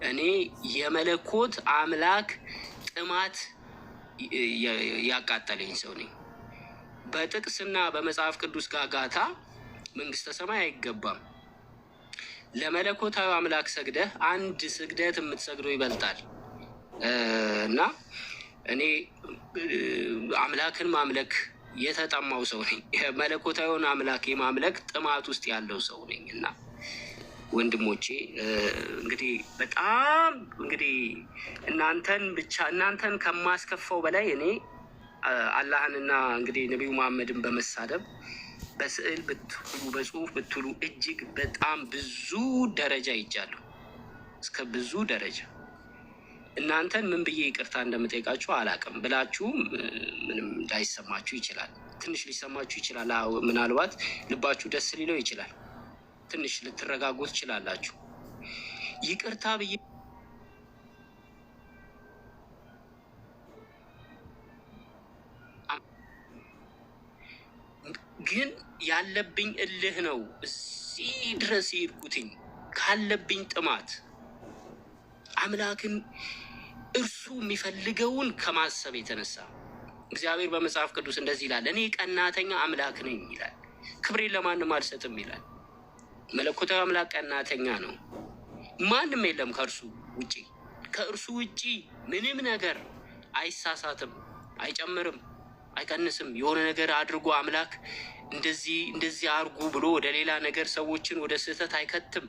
እኔ የመለኮት አምላክ ጥማት ያቃጠለኝ ሰው ነኝ። በጥቅስና በመጽሐፍ ቅዱስ ጋጋታ መንግስተ ሰማይ አይገባም። ለመለኮታዊ አምላክ ሰግደህ አንድ ስግደት የምትሰግደው ይበልጣል እና እኔ አምላክን ማምለክ የተጠማው ሰው ነኝ። መለኮታዊውን አምላክ የማምለክ ጥማት ውስጥ ያለው ሰው ነኝ እና ወንድሞቼ እንግዲህ በጣም እንግዲህ እናንተን ከማስከፋው በላይ እኔ አላህንና እንግዲህ ነቢዩ መሐመድን በመሳደብ በስዕል ብትሉ በጽሁፍ ብትሉ እጅግ በጣም ብዙ ደረጃ ይጃለሁ፣ እስከ ብዙ ደረጃ። እናንተን ምን ብዬ ይቅርታ እንደምጠይቃችሁ አላቅም። ብላችሁም ምንም ላይሰማችሁ ይችላል፣ ትንሽ ሊሰማችሁ ይችላል። ምናልባት ልባችሁ ደስ ሊለው ይችላል፣ ትንሽ ልትረጋጉ ትችላላችሁ። ይቅርታ ብዬ ግን ያለብኝ እልህ ነው እዚህ ድረስ የሄድኩትኝ ካለብኝ ጥማት አምላክን እርሱ የሚፈልገውን ከማሰብ የተነሳ። እግዚአብሔር በመጽሐፍ ቅዱስ እንደዚህ ይላል፣ እኔ ቀናተኛ አምላክ ነኝ ይላል፣ ክብሬን ለማንም አልሰጥም ይላል። መለኮታዊ አምላክ ቀናተኛ ነው። ማንም የለም ከእርሱ ውጪ። ከእርሱ ውጪ ምንም ነገር አይሳሳትም፣ አይጨምርም፣ አይቀንስም። የሆነ ነገር አድርጎ አምላክ እንደዚህ አርጉ ብሎ ወደ ሌላ ነገር ሰዎችን ወደ ስህተት አይከትም።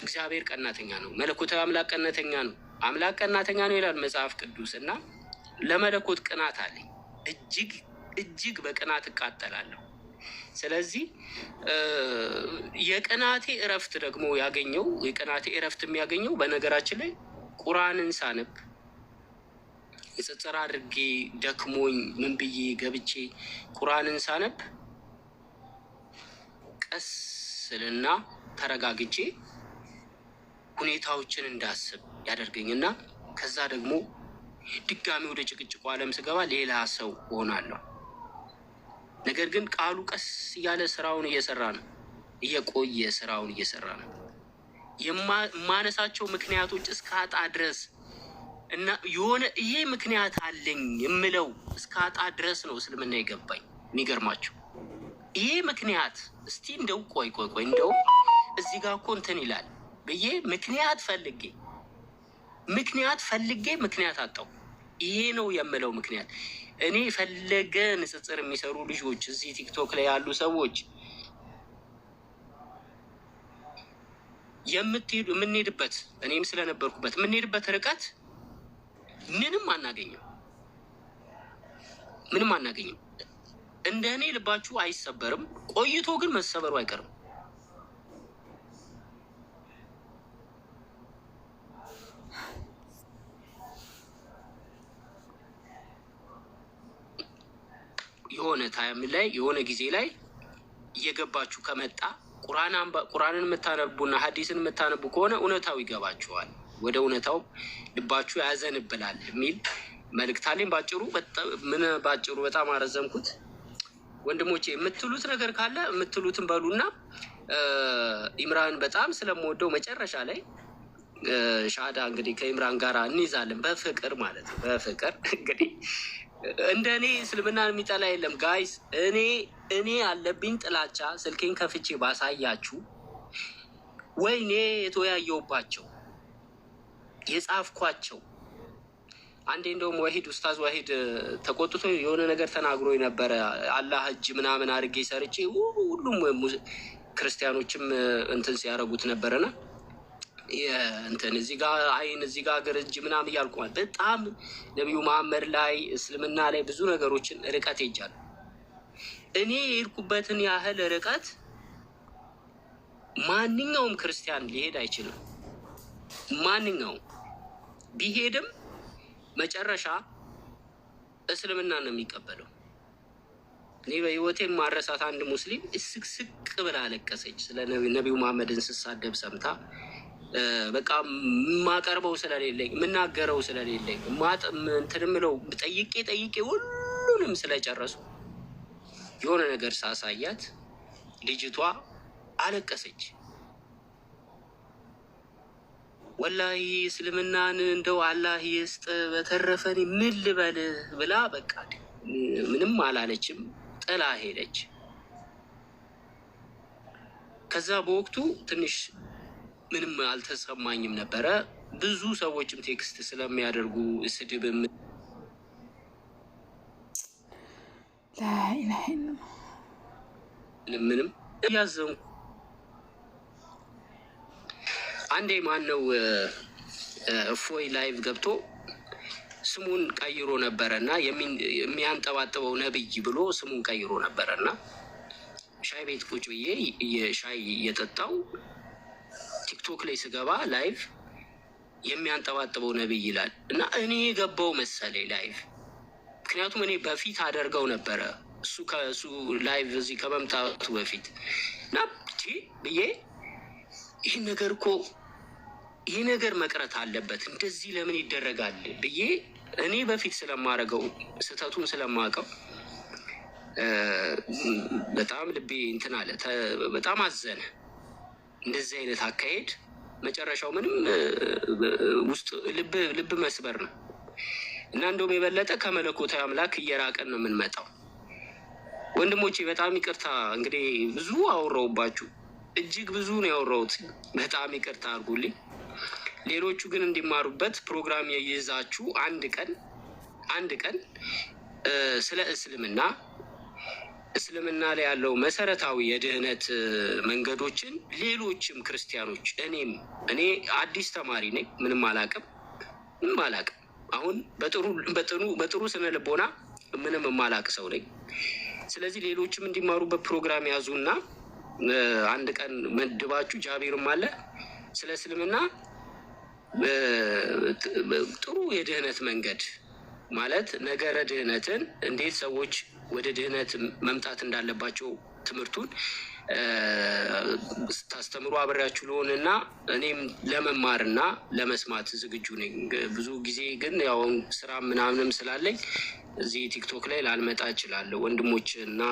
እግዚአብሔር ቀናተኛ ነው። መለኮታዊ አምላክ ቀናተኛ ነው። አምላክ ቀናተኛ ነው ይላል መጽሐፍ ቅዱስ እና ለመለኮት ቅናት አለኝ። እጅግ በቅናት እቃጠላለሁ። ስለዚህ የቅናቴ እረፍት ደግሞ የሚያገኘው በነገራችን ላይ ቁርአንን ሳነብ ንጽጽር አድርጌ ደክሞኝ ምን ብዬ ገብቼ ቁርአንን ሳነብ ቀስ ስልና ተረጋግቼ ሁኔታዎችን እንዳስብ ያደርገኝና ከዛ ደግሞ ድጋሚ ወደ ጭቅጭቁ ዓለም ስገባ ሌላ ሰው እሆናለሁ። ነገር ግን ቃሉ ቀስ እያለ ስራውን እየሰራ ነው፣ እየቆየ ስራውን እየሰራ ነው። የማነሳቸው ምክንያቶች እስካጣ ድረስ እና የሆነ ይሄ ምክንያት አለኝ የምለው እስካጣ ድረስ ነው እስልምና የገባኝ። የሚገርማችሁ ይሄ ምክንያት እስቲ እንደው ቆይ እንደው እዚህ ጋር እኮ እንትን ይላል ብዬ ምክንያት ፈልጌ ምክንያት አጣው። ይሄ ነው የምለው ምክንያት። እኔ ፈለገ ንጽጽር የሚሰሩ ልጆች እዚህ ቲክቶክ ላይ ያሉ ሰዎች የምንሄድበት እኔም ስለነበርኩበት የምንሄድበት ርቀት ምንም አናገኝም። እንደ እኔ ልባችሁ አይሰበርም፣ ቆይቶ ግን መሰበሩ አይቀርም። የሆነ ታይም ላይ የሆነ ጊዜ ላይ እየገባችሁ ከመጣ ቁርአንን የምታነቡና ሀዲስን የምታነቡ ከሆነ እውነታው ይገባችኋል። ወደ እውነታው ልባችሁ ያዘንብላል የሚል መልእክት አለኝ። ባጭሩ በጣም አረዘምኩት። ወንድሞቼ የምትሉት ነገር ካለ የምትሉትን በሉና ኢምራን በጣም ስለምወደው መጨረሻ ላይ ሻዳ እንግዲህ ከኢምራን ጋር እንይዛለን፣ በፍቅር ማለት ነው። በፍቅር እንግዲህ እንደ እኔ እስልምናን የሚጠላ የለም ጋይስ። እኔ ያለብኝ ጥላቻ ስልኬን ከፍቼ ባሳያችሁ ወይኔ የተወያየውባቸው የጻፍኳቸው። አንዴ እንደውም ኡስታዝ ዋሂድ ተቆጥቶ የሆነ ነገር ተናግሮ ነበረ። አላህ እጅ ምናምን አድርጌ ሰርቼ ሁሉም ክርስቲያኖችም እንትን ሲያደርጉት ነበረና እንትን እዚህ ጋር አይን እዚህ ጋር እግር እጅ ምናምን እያልኩ በጣም ነቢዩ መሐመድ ላይ እስልምና ላይ ብዙ ነገሮችን ርቀት ሄጃለሁ። እኔ የሄድኩበትን ያህል ርቀት ማንኛውም ክርስቲያን ሊሄድ አይችልም። ማንኛውም ቢሄድም መጨረሻ እስልምና ነው የሚቀበለው። እኔ በህይወቴ ማረሳት አንድ ሙስሊም እስቅስቅ ብላ አለቀሰች። ስለ ነቢዩ መሐመድን ስሳደብ ሰምታ በቃ የማቀርበው ስለሌለኝ የምናገረው ስለሌለኝ እንትን ምለው ጠይቄ ሁሉንም ስለጨረሱ የሆነ ነገር ሳሳያት ልጅቷ አለቀሰች። ወላሂ እስልምናን እንደው አላህ ይስጥ በተረፈን ምን ልበል ብላ በቃ ምንም አላለችም፣ ጥላ ሄደች። ከዛ በወቅቱ ትንሽ ምንም አልተሰማኝም ነበረ። ብዙ ሰዎችም ቴክስት ስለሚያደርጉ ስድብም ምንም እያዘንኩ አንዴ ማን ነው እፎይ ላይቭ ገብቶ ስሙን ቀይሮ ነበረ እና የሚያንጠባጥበው ነብይ ብሎ ስሙን ቀይሮ ነበረ እና ሻይ ቤት ቁጭ ብዬ ሻይ እየጠጣው ቲክቶክ ላይ ስገባ ላይቭ የሚያንጠባጥበው ነብይ ይላል እና እኔ የገባው መሰለኝ ላይቭ። ምክንያቱም እኔ በፊት አደርገው ነበረ እሱ ከእሱ ላይቭ እዚህ ከመምጣቱ በፊት እና ብዬ ይህ ነገር እኮ ይህ ነገር መቅረት አለበት፣ እንደዚህ ለምን ይደረጋል ብዬ እኔ በፊት ስለማደርገው ስህተቱን ስለማውቀው በጣም ልቤ እንትን አለ፣ በጣም አዘነ። እንደዚህ አይነት አካሄድ መጨረሻው ምንም ውስጥ ልብ መስበር ነው እና እንደውም የበለጠ ከመለኮታዊ አምላክ እየራቀን ነው የምንመጣው። ወንድሞቼ በጣም ይቅርታ እንግዲህ ብዙ አወራሁባችሁ፣ እጅግ ብዙ ነው ያወራሁት። በጣም ይቅርታ አድርጉልኝ። ሌሎቹ ግን እንዲማሩበት ፕሮግራም ይዛችሁ አንድ ቀን ስለ እስልምና ላይ ያለው መሰረታዊ የድህነት መንገዶችን ሌሎችም ክርስቲያኖች እኔ አዲስ ተማሪ ነኝ፣ ምንም አላቅም። አሁን በጥሩ ስነ ልቦና ምንም የማላቅ ሰው ነኝ። ስለዚህ ሌሎችም እንዲማሩበት ፕሮግራም ያዙና አንድ ቀን መድባችሁ ጃቢርም አለ ስለ እስልምና ጥሩ የድህነት መንገድ ማለት ነገረ ድህነትን እንዴት ሰዎች ወደ ድህነት መምጣት እንዳለባቸው ትምህርቱን ስታስተምሩ አብሬያችሁ ልሆንና እኔም ለመማርና ለመስማት ዝግጁ ነኝ። ብዙ ጊዜ ግን ያው ስራ ምናምንም ስላለኝ እዚህ ቲክቶክ ላይ ላልመጣ እችላለሁ። ወንድሞች እና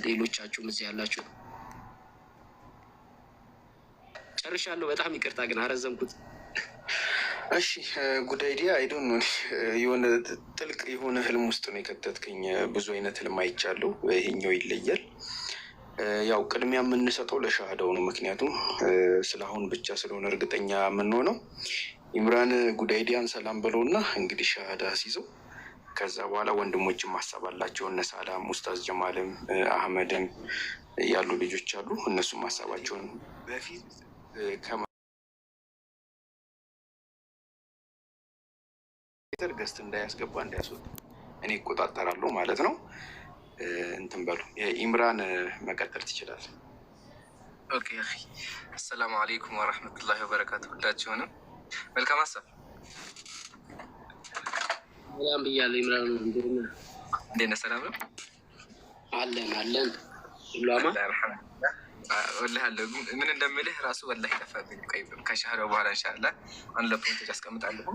ሌሎቻችሁም እዚህ ያላችሁ ጨርሻለሁ። በጣም ይቅርታ ግን አረዘምኩት። እሺ ጉዳይዲያ አይዶን ነው የሆነ ጥልቅ የሆነ ህልም ውስጥ ነው የከተትከኝ። ብዙ አይነት ህልም አይቻለሁ። ይሄኛው ይለያል። ያው ቅድሚያ የምንሰጠው ለሻሃዳው ነው። ምክንያቱም ስለአሁን ብቻ ስለሆነ እርግጠኛ የምንሆነው። ኢምራን ጉዳይዲያን ሰላም ብለውና እንግዲህ ሻሃዳ ሲይዘው ከዛ በኋላ ወንድሞችም ሀሳብ አላቸው። እነ ሳላም ኡስታዝ ጀማልም አህመድም ያሉ ልጆች አሉ። እነሱም ሀሳባቸውን በፊት ገስት እንዳያስገባ እንዳያስወጣ እኔ እቆጣጠራለሁ ማለት ነው። እንትን በሉ ኢምራን መቀጠል ትችላል። ኦኬ አኺ አሰላሙ አለይኩም ወራህመቱላሂ ወበረካቱ። ሁላችሁንም መልካም ሀሳብ ሰላም ብያለሁ። ኢምራን እንዴት ነህ? ሰላም ነው አለን ሁላማ ወላሂ አለ ምን እንደምልህ ራሱ ወላሂ ጠፋብኝ። ቆይ ከሻህዳው በኋላ ኢንሻአላህ አንድ ለፖይንት አስቀምጣለሁ።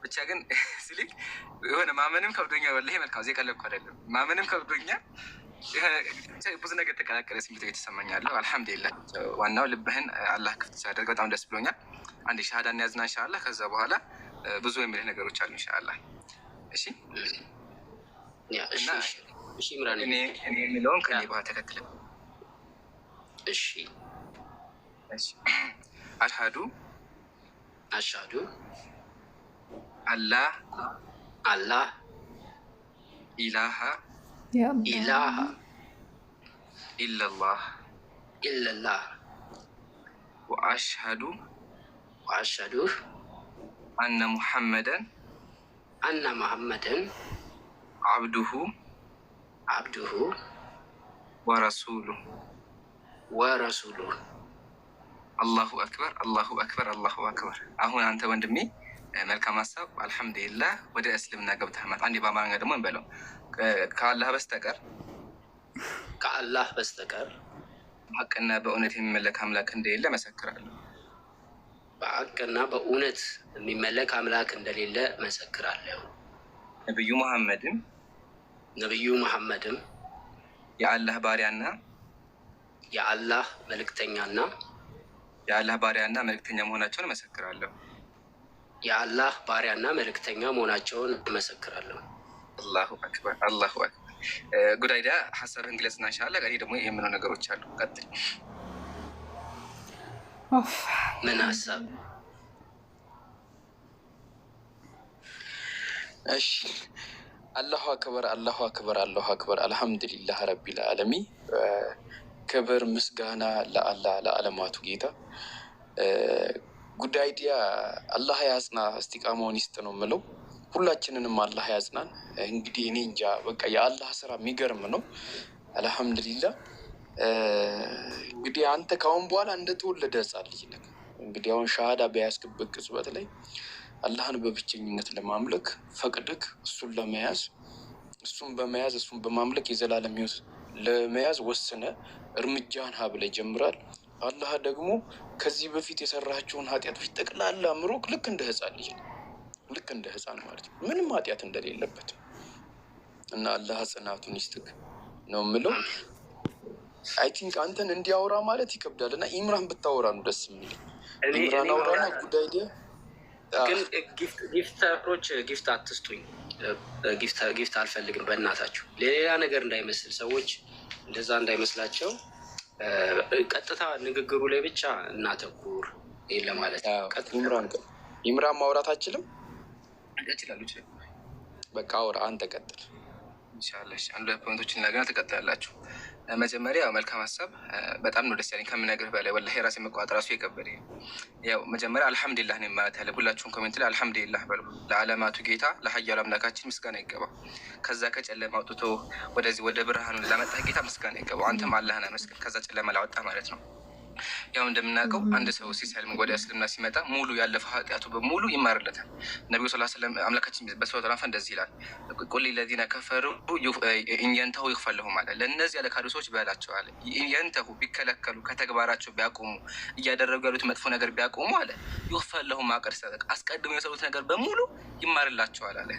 ብቻ ግን ስልክ የሆነ ማመንም ከብዶኛል። ወላሂ መልካም እዚህ ቀለብኩ አይደለም ማመንም ከብዶኛል። ብዙ ነገር ተቀላቀለ ስሜት የተሰማኛለሁ። አልሐምዱሊላህ ዋናው ልብህን አላህ ክፍት ሲያደርግ በጣም ደስ ብሎኛል። አንድ ሻሃዳ እንያዝና ኢንሻአላህ ከዛ በኋላ ብዙ የሚልህ ነገሮች አሉ ኢንሻአላህ። እሺ እሺ ኢምራን እኔ የሚለውን ከኔ በኋላ ተከትለ እሺ አሽሃዱ አላህ ኢላሃ ኢለላህ ወአሽሃዱ አነ ሙሐመደን አብዱሁ ወረሱሉሁ። አላሁ አክበር አላሁ አክበር አላሁ አክበር። አሁን አንተ ወንድሜ መልካም ሀሳብ አልሐምዱሊላህ ወደ እስልምና ገብተህ አንዴ በአማርኛ ደግሞ እንበለው ከአላህ በስተቀር በሐቅና በእውነት የሚመለክ አምላክ እንደሌለ መሰክራለሁ። በሐቅና በእውነት የሚመለክ አምላክ እንደሌለ መሰክራለሁ። ነብዩ መሐመድም የአላህ ባሪያና የአላህ መልእክተኛና የአላህ ባሪያና መልእክተኛ መሆናቸውን እመሰክራለሁ። የአላህ ባሪያና መልእክተኛ መሆናቸውን እመሰክራለሁ። አላሁ አክበር አላሁ አክበር። ጉዳይዳ ሀሳብህን ግለጽና እንሻላ። እኔ ደግሞ የምነው ነገሮች አሉ። ቀጥል። ምን ሀሳብ? እሺ አላሁ አክበር አላሁ አክበር አላሁ አክበር። አልሐምዱሊላህ ረቢል ዓለሚ። ክብር ምስጋና ለአላህ ለዓለማቱ ጌታ። ጉዳይዲያ አላህ ያጽና፣ እስቲቃማውን ይስጥ ነው የምለው። ሁላችንንም አላህ ያጽናን። እንግዲህ እኔ እንጃ በቃ የአላህ ስራ የሚገርም ነው። አልሐምዱሊላህ። እንግዲህ አንተ ካሁን በኋላ እንደተወለደ ህጻን ልጅ ነህ። እንግዲህ አሁን ሻሃዳ በያዝክበት ቅጽበት ላይ አላህን በብቸኝነት ለማምለክ ፈቅድክ እሱን ለመያዝ እሱን በመያዝ እሱን በማምለክ የዘላለም ሕይወት ለመያዝ ወስነ እርምጃህን ሀብለ ይጀምራል። አላህ ደግሞ ከዚህ በፊት የሰራቸውን ኃጢአቶች ጠቅላላ ምሮክ ልክ እንደ ህፃን ልጅ ነው። ልክ እንደ ህፃን ማለት ነው፣ ምንም ኃጢአት እንደሌለበት እና አላህ ጽናቱን ይስጥክ ነው የምለው። አይ ቲንክ አንተን እንዲያወራ ማለት ይከብዳል እና ኢምራን ብታወራ ነው ደስ የሚል። ኢምራን አውራና ጉዳይ ግን ጊፍተሮች ጊፍት አትስጡኝ። ጊፍት አልፈልግም በእናታችሁ። ለሌላ ነገር እንዳይመስል ሰዎች እንደዛ እንዳይመስላቸው። ቀጥታ ንግግሩ ላይ ብቻ እናተኩር። ይሄን ለማለት ኢምራን ማውራት አችልም ይችላሉ። በቃ አውራ፣ አንተ ቀጥል። ኢንሻላህ አንድ ፖይንቶችን ነገና ትቀጥላላችሁ። መጀመሪያ መልካም ሀሳብ በጣም ነው ደስ ያለኝ ከምነግርህ በላይ ወላሂ ራሴ መቋጠር ራሱ የከበደኝ። ያው መጀመሪያ አልሐምዱሊላህ ነው ማለት ያለ። ሁላችሁም ኮሜንት ላይ አልሐምዱሊላህ በሉ። ለዓለማቱ ጌታ ለሀያሉ አምላካችን ምስጋና ይገባው። ከዛ ከጨለማ አውጥቶ ወደዚህ ወደ ብርሃኑ ላመጣ ጌታ ምስጋና ይገባው። አንተም አላህን አመስግን፣ ከዛ ጨለማ ላወጣ ማለት ነው። ያው እንደምናውቀው አንድ ሰው ሲሰልም ወደ እስልምና ሲመጣ ሙሉ ያለፈው ኃጢአቱ በሙሉ ይማርለታል። ነቢዩ ሰለላሁ ዐለይሂ ወሰለም አምላካችን በሱረቱል አንፋል እንደዚህ ይላል፣ ቁል ለዚነ ከፈሩ ኢንየንተሁ ይግፈር ለሁም አለ። ለእነዚህ ያለ ካዱ ሰዎች በላቸው አለ፣ ኢንየንተሁ ቢከለከሉ ከተግባራቸው ቢያቆሙ እያደረጉ ያሉት መጥፎ ነገር ቢያቆሙ አለ፣ ይግፈር ለሁም ማ ቀድ ሰበቀ፣ አስቀድሞ የሰሩት ነገር በሙሉ ይማርላቸዋል አለ።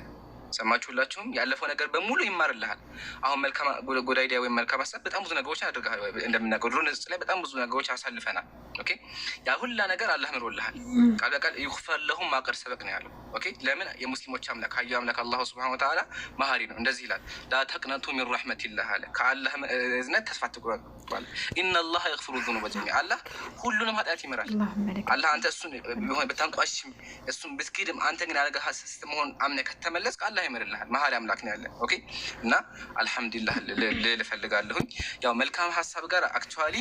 ሰማችሁላችሁም? ያለፈው ነገር በሙሉ ይማርልሃል። አሁን መልካም ጎዳይዲያ ወይም መልካም ሀሳብ በጣም ብዙ ነገሮችን አድርገሃል። እንደምናውቀው ድሮ ንጽ ላይ በጣም ብዙ ነገሮች አሳልፈናል። ኦኬ፣ ያ ሁላ ነገር አላህ ምሮልሃል። ቃል በቃል ይግፈር ለሁም ማ ቀድ ሰበቀ ነው ያለው። ኦኬ፣ ለምን? የሙስሊሞች አምላክ ሀዩ አምላክ አላሁ ሱብሓነሁ ወተዓላ መሀሪ ነው። እንደዚህ ይላል፣ ላ ተቅነቱ ሚን ረሕመቲላህ አለ። ከአላህ እዝነት ተስፋ አትቁረጡ አለ። ኢነላህ የግፊሩ ዙኑበ ጀሚዓ፣ አላህ ሁሉንም ኃጢአት ይምራል። አላህ አንተ እሱን ቢሆን ብታንቋሽም እሱን ብትክድም አንተ ግን ያደረገ ሀሰት መሆን አምነህ ከተመለስክ አላህ ይምርልሃል። መሀሪ አምላክ ነው ያለን። ኦኬ፣ እና አልሐምዱሊላህ ልል እፈልጋለሁኝ። ያው መልካም ሀሳብ ጋር አክቹዋሊ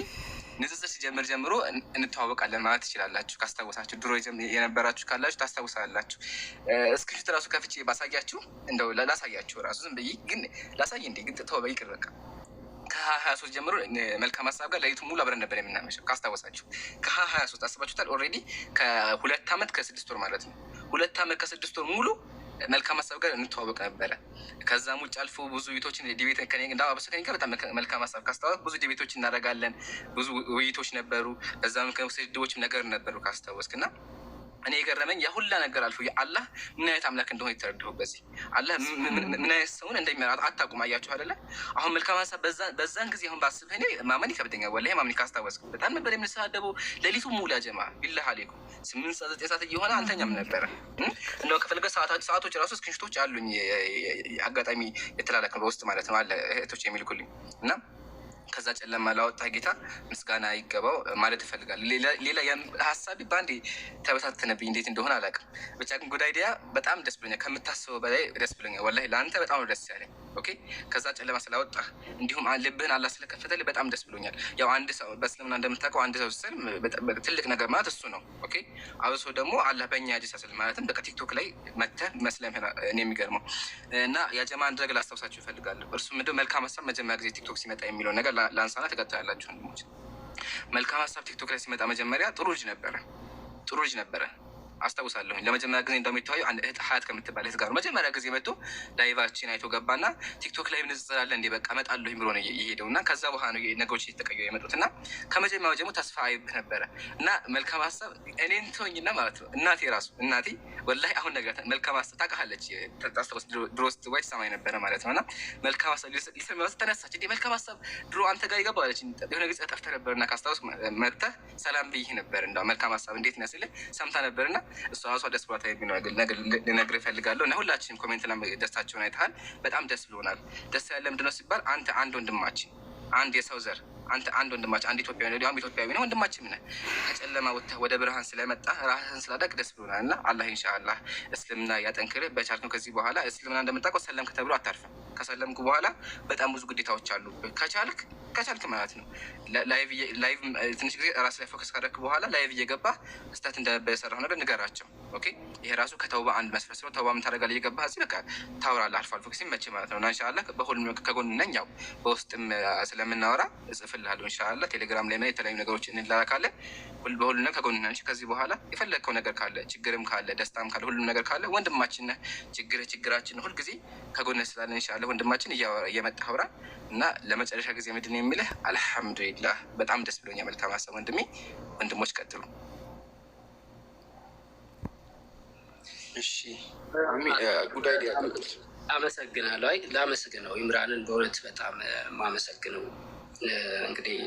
ንጽጽር ሲጀምር ጀምሮ እንተዋወቃለን ማለት ትችላላችሁ። ካስታወሳችሁ ድሮ የነበራችሁ ካላችሁ ታስታውሳላችሁ። እስክሪፕት ራሱ ከፍቼ ባሳያችሁ እንደው ላሳያችሁ ራሱ ዝም ብዬ ግን ላሳይ እንዴ ግን ተው በይቅር በቃ ከ23 ጀምሮ መልካም ሀሳብ ጋር ለይቱ ሙሉ አብረን ነበር የምናመሸው ካስታወሳችሁ። ከ23 አስባችሁታል። ኦልሬዲ ከ2 ዓመት ከ6 ወር ማለት ነው። 2 ዓመት ከ6 ወር ሙሉ መልካም ሀሳብ ጋር እንተዋወቅ ነበረ። ከዛም ውጭ አልፎ ብዙ ውይይቶችን ዲቤት እንዳበሰ ከኔ ጋር በጣም መልካም ሀሳብ ካስታወቅ ብዙ ዲቤቶች እናደርጋለን። ብዙ ውይይቶች ነበሩ። በዛ ስድቦችም ነገር ነበሩ ካስታወስክ እና እኔ የገረመኝ የሁላ ነገር አልፎ የአላህ ምን አይነት አምላክ እንደሆነ የተረዳሁ በዚህ አላህ ምን አይነት ሰውን እንደሚመራ አታውቁም። አያችሁ አይደለ? አሁን መልካም ሀሳብ በዛን ጊዜ አሁን ባስብ እኔ ማመን ይከብደኛል ወላሂ። ማመን ካስታወስክ በጣም ነበር የምንሰዳደበው ሌሊቱ ሙሉ ጀማ ቢላህ አለይኩም 8 ሰዓት 9 ሰዓት እየሆነ አንተኛም ነበረ። እንደው ከፈልገ ሰዓቶች ራሱ ስክሪንሾቶች አሉኝ አጋጣሚ የተላላክ በውስጥ ማለት ነው አለ እህቶች የሚልኩልኝ እና ከዛ ጨለማ ላወጣ ጌታ ምስጋና ይገባው ማለት እፈልጋለሁ። ሌላ ሀሳቢ በአንዴ ተበታተነብኝ፣ እንዴት እንደሆነ አላውቅም። ብቻ ግን ጉዳይዲያ በጣም ደስ ብሎኛል፣ ከምታስበው በላይ ደስ ብሎኛል። ወላሂ ለአንተ በጣም ነው ደስ ያለኝ። ኦኬ፣ ከዛ ጨለማ ስላወጣ እንዲሁም ልብህን አላህ ስለከፈተልህ በጣም ደስ ብሎኛል። ያው አንድ ሰው በእስልምና እንደምታውቀው አንድ ሰው ስል ትልቅ ነገር ማለት እሱ ነው። ኦኬ፣ አብሶ ደግሞ አላህ በእኛ እጅ ስል ማለትም በቃ ቲክቶክ ላይ መተህ መስለም እኔ የሚገርመው እና ያጀማ አንድ ነገር ላስታውሳችሁ ይፈልጋለሁ። እርሱ ምንድን መልካም ሀሳብ መጀመሪያ ጊዜ ቲክቶክ ሲመጣ የሚለው ነገር ላንሳና ተቀጥላላችሁ ወንድሞች። መልካም ሀሳብ ቲክቶክ ላይ ሲመጣ መጀመሪያ ጥሩ ልጅ ነበረ። አስታውሳለሁኝ። ለመጀመሪያ ጊዜ እንደሚታዩ አንድ እህት ሀያት ከምትባል እህት ጋር መጀመሪያ ጊዜ መጥቶ ላይቫችን አይቶ ገባና ቲክቶክ ላይ ንጽጽር አለ እንዴ በቃ እመጣለሁኝ ብሎ ነው የሄደው እና ከዛ በኋላ ነው ነገሮች እየተቀየሩ የመጡት እና ከመጀመሪያው ደግሞ ተስፋ አይብህ ነበረ እና መልካም ሀሳብ እኔን ተወኝና ማለት ነው እናቴ ወላሂ አሁን ነገር መልካም ሀሳብ ታውቃለች። ታስታውስ ድሮ ስትዋይ ሰማይ ነበረ ማለት ነው እና መልካም ሀሳብ ሊሰማ ተነሳች። እንዴ መልካም ሀሳብ ድሮ አንተ ጋር ይገባ አለች። የሆነ ጊዜ ጠፍተህ ነበርና ካስታውስ መጥተህ ሰላም ብይህ ነበር እንደ መልካም ሀሳብ እንዴት ነህ ስልህ ሰምታ ነበርና እሷ ራሷ ደስ ብሏት ልነግርህ እፈልጋለሁ እና ሁላችንም ኮሜንት ላይ ደስታቸውን አይተሃል። በጣም ደስ ብሎናል። ደስ ያለ ምንድን ነው ሲባል አንተ አንድ ወንድማችን አንድ የሰው ዘር አንተ አንድ ወንድማችን አንድ ኢትዮጵያዊ ነው ዲያም ኢትዮጵያዊ ነው ወንድማችን ነህ። ከጨለማ ወጥተህ ወደ ብርሃን ስለመጣ ራስህን ስላደግ ደስ ብሎናል እና አላህ ኢንሻአላህ እስልምና ያጠንክርህ። በቻልከው ከዚህ በኋላ እስልምና እንደምታውቀው ሰለምክ ተብሎ አታርፍም። ከሰለምኩ በኋላ በጣም ብዙ ግዴታዎች አሉ። ከቻልክ ማለት ነው ላይቭ ትንሽ ጊዜ ራስ ላይ ፎከስ ካደረክ በኋላ ላይቭ እየገባህ ስህተት እንደበሰራህ ነገር ንገራቸው። ኦኬ ይሄ ራሱ ከተውባ አንድ መስፈር ነው። ተውባ ምን ታደርጋለህ? እየገባህ እዚህ በቃ ታወራለህ አልፎ አልፎ ሲመችህ ማለት ነው እና ኢንሻአላህ በሁሉም ከጎን ነኝ። ያው በውስጥም ስለምናወራ እጽፍልሃለሁ ኢንሻአላህ። ቴሌግራም ላይ የተለያዩ ነገሮች እንላላካለን። በሁሉም ከጎን ነን። ከዚህ በኋላ የፈለግከው ነገር ካለ ችግርም ካለ ደስታም ካለ ሁሉም ነገር ካለ ወንድማችን ነህ። ችግራችን ሁልጊዜ ከጎን ስላለ ኢንሻአላህ ወንድማችን እየመጣህ አውራ እና ለመጨረሻ ጊዜ ምንድን ነው የሚልህ? አልሐምዱሊላህ በጣም ደስ ብሎኛል። መልካም ሀሳብ ወንድሜ። ወንድሞች ቀጥሉ። እሺ ጉዳይ አመሰግናለሁ። ላመሰግነው ኢምራንን በእውነት በጣም ማመሰግነው። እንግዲህ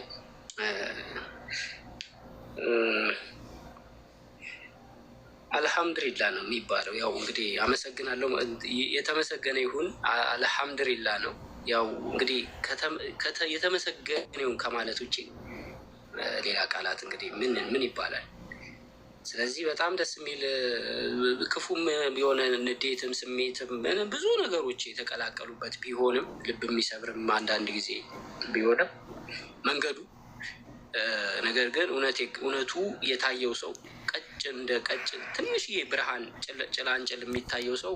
አልሐምዱሊላህ ነው የሚባለው። ያው እንግዲህ አመሰግናለሁ የተመሰገነ ይሁን አልሐምዱሊላህ ነው። ያው እንግዲህ የተመሰገነውን ከማለት ውጭ ሌላ ቃላት እንግዲህ ምን ይባላል? ስለዚህ በጣም ደስ የሚል ክፉም የሆነ ንዴትም ስሜትም ብዙ ነገሮች የተቀላቀሉበት ቢሆንም ልብ የሚሰብርም አንዳንድ ጊዜ ቢሆንም መንገዱ ነገር ግን እውነቱ የታየው ሰው እንደ ቀጭን ትንሽዬ ብርሃን ጭላንጭል የሚታየው ሰው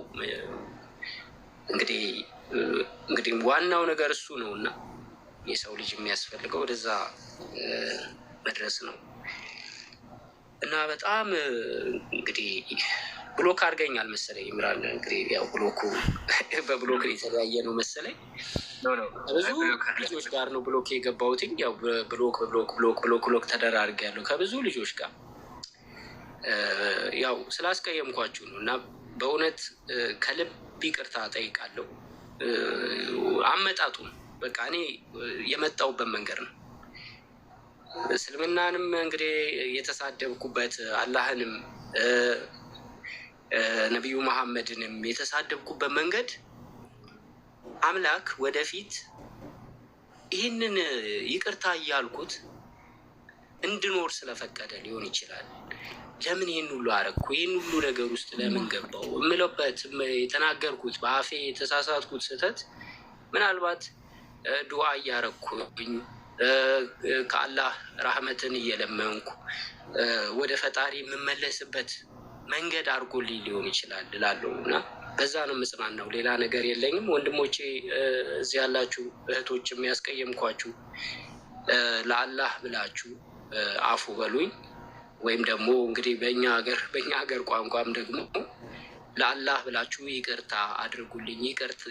እንግዲህ ዋናው ነገር እሱ ነው እና የሰው ልጅ የሚያስፈልገው ወደዛ መድረስ ነው እና በጣም እንግዲህ ብሎክ አድርገኛል መሰለኝ ኢምራን። እንግዲህ ያው በብሎክ የተለያየ ነው መሰለኝ። ብዙ ልጆች ጋር ነው ብሎክ የገባሁትኝ። ያው ብሎክ ተደራርጌያለሁ ከብዙ ልጆች ጋር ያው ስላስቀየምኳችሁ ነው እና በእውነት ከልብ ይቅርታ ጠይቃለሁ። አመጣጡም በቃ እኔ የመጣሁበት መንገድ ነው። እስልምናንም እንግዲህ የተሳደብኩበት አላህንም ነቢዩ መሐመድንም የተሳደብኩበት መንገድ አምላክ ወደፊት ይህንን ይቅርታ እያልኩት እንድኖር ስለፈቀደ ሊሆን ይችላል። ለምን ይህን ሁሉ አረግኩ? ይህን ሁሉ ነገር ውስጥ ለምን ገባው? የምለበት የተናገርኩት በአፌ የተሳሳትኩት ስህተት ምናልባት ዱዓ እያረግኩኝ ከአላህ ራህመትን እየለመንኩ ወደ ፈጣሪ የምመለስበት መንገድ አድርጎልኝ ሊሆን ይችላል እላለሁ እና በዛ ነው የምጽናናው። ሌላ ነገር የለኝም። ወንድሞቼ እዚህ ያላችሁ እህቶች የሚያስቀየምኳችሁ ለአላህ ብላችሁ አፉ በሉኝ። ወይም ደግሞ እንግዲህ በእኛ ሀገር ቋንቋም ደግሞ ለአላህ ብላችሁ ይቅርታ አድርጉልኝ፣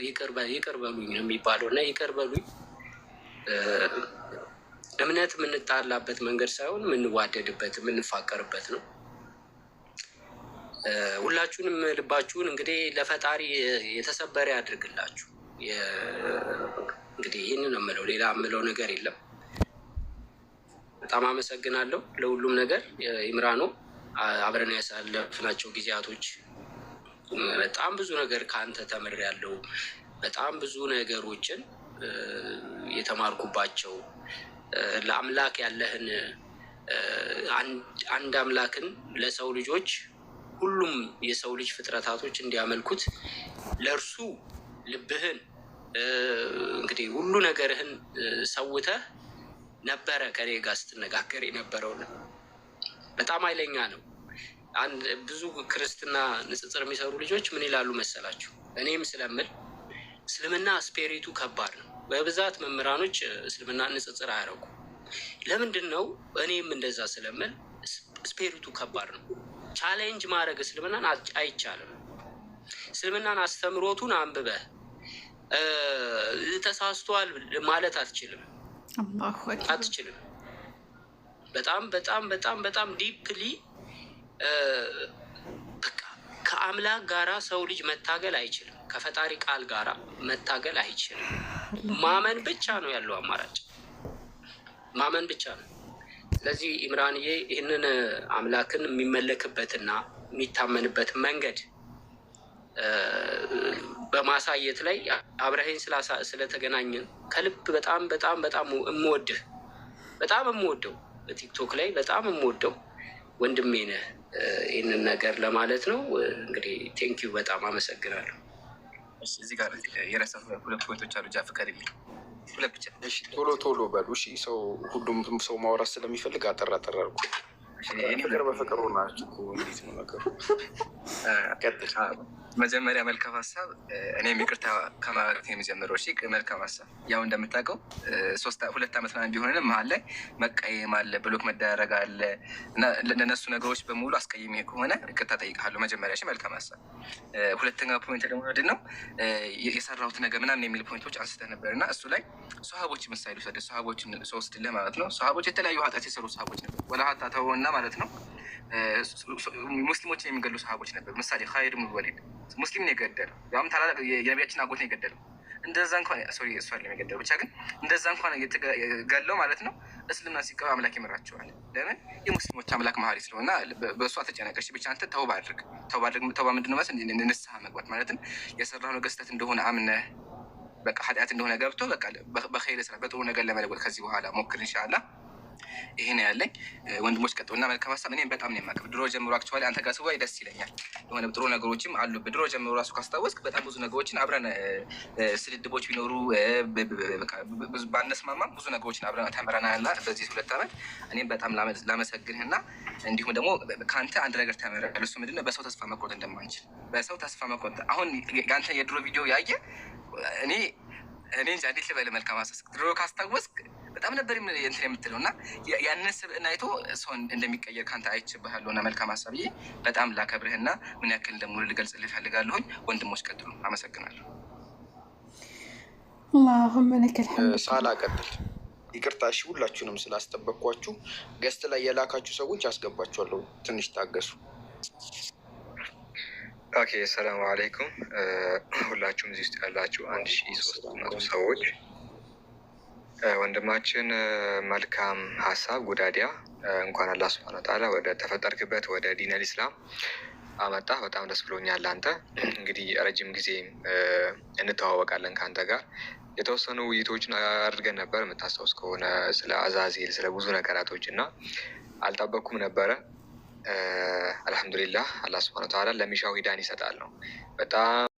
ይቅር በሉኝ ነው የሚባለው እና ይቅር በሉኝ እምነት የምንጣላበት መንገድ ሳይሆን የምንዋደድበት የምንፋቀርበት ነው። ሁላችሁንም ልባችሁን እንግዲህ ለፈጣሪ የተሰበረ ያድርግላችሁ። እንግዲህ ይህን ነው የምለው፣ ሌላ የምለው ነገር የለም። በጣም አመሰግናለሁ ለሁሉም ነገር። ኢምራኖ አብረን ያሳለፍናቸው ጊዜያቶች በጣም ብዙ ነገር ከአንተ ተምሬያለሁ። በጣም ብዙ ነገሮችን የተማርኩባቸው ለአምላክ ያለህን አንድ አምላክን ለሰው ልጆች ሁሉም የሰው ልጅ ፍጥረታቶች እንዲያመልኩት ለእርሱ ልብህን እንግዲህ ሁሉ ነገርህን ሰውተህ ነበረ ከኔ ጋር ስትነጋገር የነበረው። በጣም ኃይለኛ ነው። ብዙ ክርስትና ንጽጽር የሚሰሩ ልጆች ምን ይላሉ መሰላችሁ? እኔም ስለምል እስልምና ስፒሪቱ ከባድ ነው። በብዛት መምህራኖች እስልምና ንጽጽር አያረጉ። ለምንድን ነው? እኔም እንደዛ ስለምል ስፒሪቱ ከባድ ነው። ቻሌንጅ ማድረግ እስልምናን አይቻልም። እስልምናን አስተምሮቱን አንብበህ ተሳስቷል ማለት አትችልም። በጣም በጣም በጣም በጣም ዲፕሊ በቃ ከአምላክ ጋራ ሰው ልጅ መታገል አይችልም። ከፈጣሪ ቃል ጋራ መታገል አይችልም። ማመን ብቻ ነው ያለው አማራጭ፣ ማመን ብቻ ነው። ስለዚህ ኢምራንዬ ይህንን አምላክን የሚመለክበትና የሚታመንበት መንገድ በማሳየት ላይ አብረኸኝ ስለተገናኘን ከልብ በጣም በጣም በጣም የምወደው በቲክቶክ ላይ በጣም የምወደው ወንድሜ ነህ። ይህንን ነገር ለማለት ነው። እንግዲህ ቴንኪዩ በጣም አመሰግናለሁ። እዚህ ጋር የረሳሁት 2 ፖይንቶች አሉ። ጃ ፍቀድልኝ፣ 2 ብቻ። ቶሎ በሉ እሺ። ሁሉም ሰው ማውራት ስለሚፈልግ አጠር አድርጉ። ፍቅር በፍቅር ሆናችሁ እንዴት ነው ነገሩ? ቀጥል። መጀመሪያ መልካም ሀሳብ። እኔም ይቅርታ ከማለት የሚጀምረው እሺ። መልካም ሀሳብ ያው እንደምታውቀው 2 ዓመት ምናምን ቢሆንም መሀል ላይ መቀየም አለ፣ ብሎክ መደረግ አለ እና ለነሱ ነገሮች በሙሉ አስቀይሜ ከሆነ ይቅርታ ጠይቃለሁ። መጀመሪያ እሺ፣ መልካም ሀሳብ። ሁለተኛ ፖይንት ደግሞ ምንድን ነው የሰራሁት ነገር ምናምን የሚል ፖይንቶች አንስተህ ነበር እና እሱ ላይ ሰሃቦች ምሳሌ ውሰድ። ሰሃቦችን ስወስድልህ ማለት ነው ሰሃቦች የተለያዩ ኃጢአት የሰሩ ሰሃቦች ነበር። ወላ ሀታ ተውና ማለት ነው ሙስሊሞችን የሚገሉ ሰሃቦች ነበር። ምሳሌ ኻሊድ ብን ወሊድ ሙስሊምን የገደለው ያውም ታላላቅ የነቢያችን አጎት ነው የገደለው። እንደዛ እንኳን ሶሪ እሱ አይደለም የገደለው ብቻ ግን እንደዛ እንኳን ገለው ማለት ነው እስልምና ሲቀበል አምላክ ይምራቸዋል። ለምን? የሙስሊሞች አምላክ መሀሪ ስለሆነ በእሷ ተጨነቀሽ ብቻ አንተ ተውባ አድርግ። ተውባ ምንድን ነው ማለት ንስሐ መግባት ማለትም የሰራው ነገር ስህተት እንደሆነ አምነህ በቃ ኃጢአት እንደሆነ ገብቶ በቃ በኸይር ስራ በጥሩ ነገር ለመለወጥ ከዚህ በኋላ ሞክር ኢንሻአላህ። ይሄ ነው ያለኝ። ወንድሞች ቀጥሉና መልካም ሀሳብ። እኔም በጣም ነው የማውቀው ድሮ ጀምሮ አክቹዋሊ አንተ ጋር ስወይ ደስ ይለኛል። የሆነ ጥሩ ነገሮችም አሉ። ድሮ ጀምሮ ራሱ ካስታወስክ በጣም ብዙ ነገሮችን አብረን ስድድቦች ቢኖሩ ባነስማማም ብዙ ነገሮችን አብረን ተምረናልና በዚህ 2 ዓመት እኔም በጣም ላመሰግንህና እንዲሁም ደግሞ ከአንተ አንድ ነገር ተምሬያለሁ። እሱ ምንድን ነው? በሰው ተስፋ መቆረጥ እንደማንችል። በሰው ተስፋ መቆረጥ አሁን የአንተ የድሮ ቪዲዮ ያየ እኔ እንጃ እንዴት ልበል። መልካም ሀሳብ ድሮ ካስታወስክ በጣም ነበር እንትን የምትለው እና ያንን ስብዕና አይቶ ሰው እንደሚቀየር ከአንተ አይቼብሃለሁ እና መልካም ሀሳብዬ በጣም ላከብርህና ምን ያክል ደግሞ ልገልጽልህ እፈልጋለሁኝ። ወንድሞች ቀጥሉ። አመሰግናለሁ። اللهم لك الحمد። ሳላ ቀጥል። ይቅርታ እሺ፣ ሁላችሁንም ስላስጠበቅኳችሁ ገስት ላይ የላካችሁ ሰዎች አስገባችኋለሁ። ትንሽ ታገሱ። ኦኬ፣ ሰላም አለይኩም ሁላችሁም እዚህ ውስጥ ያላችሁ 1300 ሰዎች። ወንድማችን መልካም ሀሳብ ጉዳዲያ እንኳን አላህ ሱብሃነሁ ወተዓላ ወደ ተፈጠርክበት ወደ ዲነል ኢስላም አመጣ። በጣም ደስ ብሎኛል። አንተ እንግዲህ ረጅም ጊዜ እንተዋወቃለን። ከአንተ ጋር የተወሰኑ ውይይቶችን አድርገን ነበር የምታስታውስ ከሆነ ስለ አዛዜል፣ ስለ ብዙ ነገራቶች እና አልጠበቅኩም ነበረ። አልሐምዱሊላህ አላህ ሱብሃነሁ ወተዓላ ለሚሻው ሂዳን ይሰጣል ነው በጣም